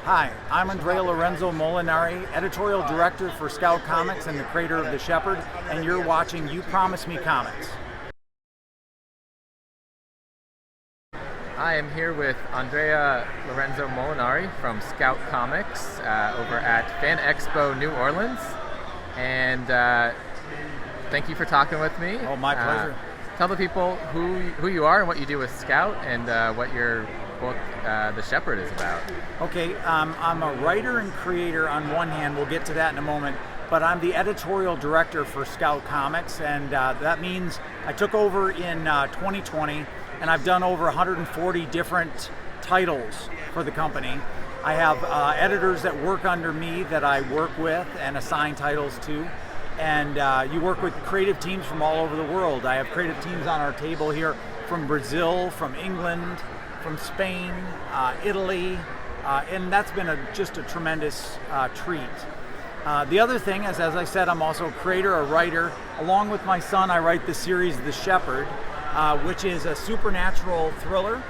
Hi, I'm Andrea Lorenzo Molinari, Editorial Director for Scout Comics and the creator of The Shepherd, and you're watching You Promise Me Comics. I am here with Andrea Lorenzo Molinari from Scout Comics over at Fan Expo New Orleans, and thank you for talking with me. Oh, my pleasure. Tell the people who you are and what you do with Scout and what your book, The Shepherd, is about. Okay, I'm a writer and creator on one hand, we'll get to that in a moment, but I'm the editorial director for Scout Comics, and that means I took over in 2020, and I've done over 140 different titles for the company. I have editors that work under me that I work with and assign titles to. And you work with creative teams from all over the world. I have creative teams on our table here from Brazil, from England, from Spain, Italy, and that's been just a tremendous treat. The other thing is, as I said, I'm also a creator, a writer. Along with my son, I write the series The Shepherd, which is a supernatural thriller.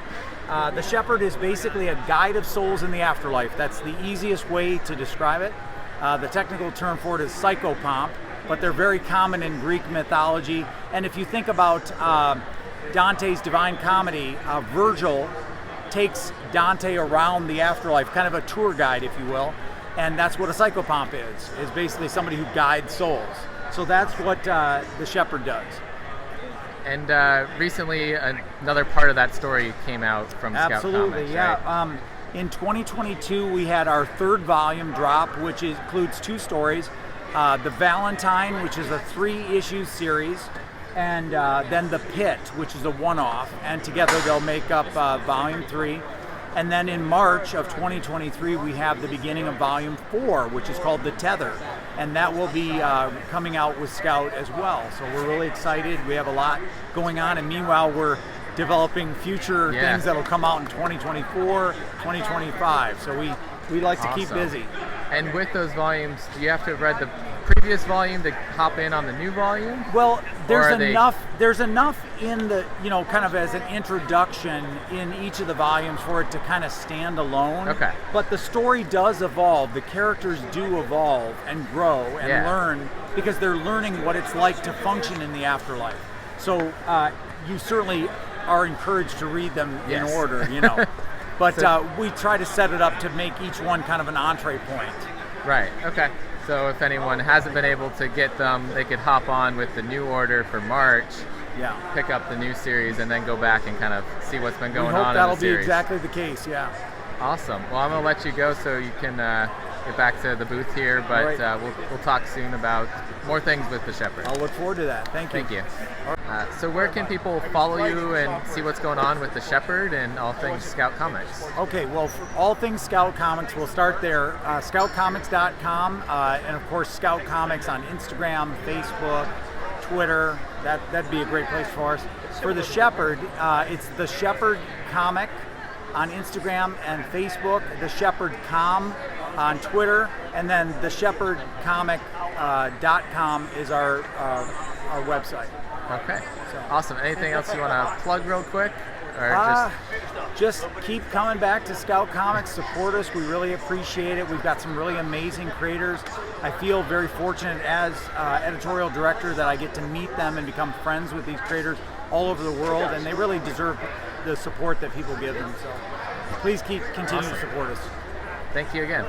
The Shepherd is basically a guide of souls in the afterlife. That's the easiest way to describe it. The technical term for it is psychopomp, but they're very common in Greek mythology. And if you think about Dante's Divine Comedy, Virgil takes Dante around the afterlife, kind of a tour guide, if you will. And that's what a psychopomp is basically somebody who guides souls. So that's what the Shepherd does. And recently, another part of that story came out from Scout Comics. Absolutely, yeah. Right? In 2022, we had our third volume drop, which includes two stories. The Valentine, which is a 3-issue series, and then The Pit, which is a one-off, and together they'll make up volume 3. And then in March of 2023, we have the beginning of volume 4, which is called The Tether, and that will be coming out with Scout as well. So we're really excited. We have a lot going on, and meanwhile, we're developing future things that'll come out in 2024, 2025. So we like to keep busy. And with those volumes, do you have to have read the previous volume to hop in on the new volume? Well, there's enough in the, kind of as an introduction in each of the volumes for it to kind of stand alone. Okay. But the story does evolve. The characters do evolve and grow and learn, because they're learning what it's like to function in the afterlife. So you certainly are encouraged to read them in order, But we try to set it up to make each one kind of an entree point. Right, okay. So if anyone hasn't been able to get them, they could hop on with the new order for March, pick up the new series, and then go back and kind of see what's been going on in the series. That'll be exactly the case, Awesome. Well, I'm going to let you go so you can get back to the booth here, but we'll talk soon about more things with The Shepherd. I'll look forward to that. Thank you. Thank you. So where can people follow you and see what's going on with The Shepherd and all things Scout Comics? Okay, well, for all things Scout Comics, we'll start there. Scoutcomics.com, and of course Scout Comics on Instagram, Facebook, Twitter. That'd be a great place for us. For The Shepherd, it's The Shepherd Comic on Instagram and Facebook, The Shepherd Com on Twitter, and then theshepherdcomic.com is our website. Okay, awesome. Anything else you want to plug real quick? Or just keep coming back to Scout Comics, support us, we really appreciate it. We've got some really amazing creators. I feel very fortunate as editorial director that I get to meet them and become friends with these creators all over the world, and they really deserve the support that people give them. So please continue to support us. Thank you again.